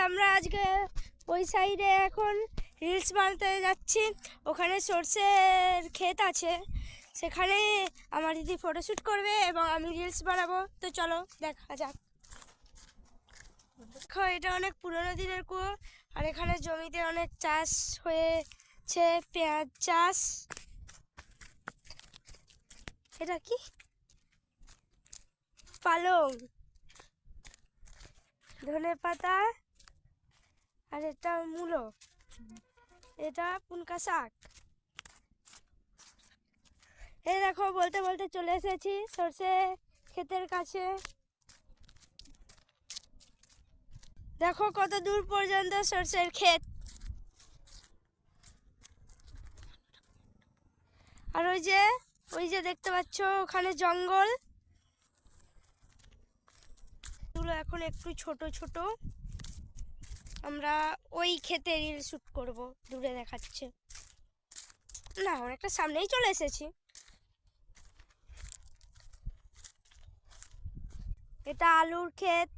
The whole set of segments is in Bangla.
আমরা আজকে ওই সাইডে এখন রিলস বানাতে যাচ্ছি। ওখানে সর্ষের ক্ষেত আছে, সেখানে আমার দিদি ফটোশ্যুট করবে এবং আমি রিলস বানাবো। তো চলো দেখা যাক। দেখো এটা অনেক পুরোনো দিনের কুয়ো, আর এখানে জমিতে অনেক চাষ হয়েছে, পেঁয়াজ চাষ। এটা কি? পালং, ধনে পাতা, আর এটা মূলো, এটা পুনকা শাক। এই দেখো বলতে বলতে চলে এসেছি সর্ষে ক্ষেতের কাছে। দেখো কত দূর পর্যন্ত সর্ষের ক্ষেত, আর ওই যে দেখতে পাচ্ছ ওখানে জঙ্গল। এগুলো এখন একটু ছোট ছোট। আমরা ওই ক্ষেতে রিল শুট করবো, দূরে দেখাচ্ছে না, অনেকটা সামনেই চলে এসেছি। এটা আলুর ক্ষেত,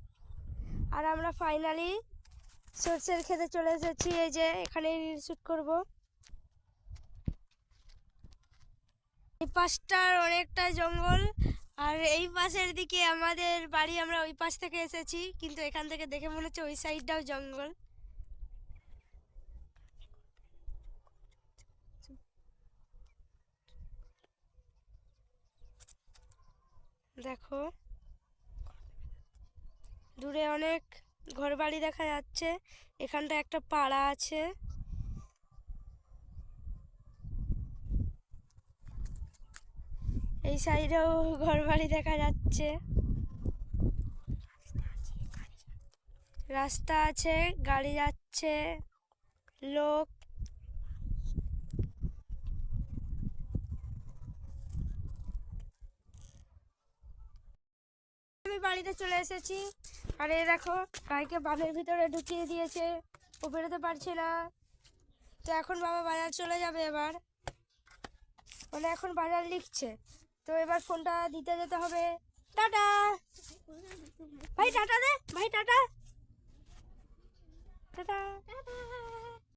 আর আমরা ফাইনালি সর্ষের ক্ষেতে চলে এসেছি। এই যে এখানে রিল শুট করবো। এই পাশটার অনেকটা জঙ্গল, আর এই পাশের দিকে আমাদের বাড়ি। আমরা ওই পাশ থেকে এসেছি, কিন্তু এখান থেকে দেখে মনে হচ্ছে ওই সাইডটাও জঙ্গল। দেখো দূরে অনেক ঘরবাড়ি দেখা যাচ্ছে। এখানটা একটা পাড়া আছে। এই সাইডেও ঘরবাড়ি দেখা যাচ্ছে, রাস্তা আছে, গাড়ি যাচ্ছে, লোক। আমি বাড়িতে চলে এসেছি, আর এই দেখো গাইকে বানের ভিতরে ঢুকিয়ে দিয়েছে, ও বেরোতে পারছে না। তো এখন বাবা বাজার চলে যাবে এবার, মানে এখন বাজার লিখছে। তো এবার ফোনটা দিতে যেতে হবে। টাটা ভাই, টাটা দে ভাই, টাটা টাটা।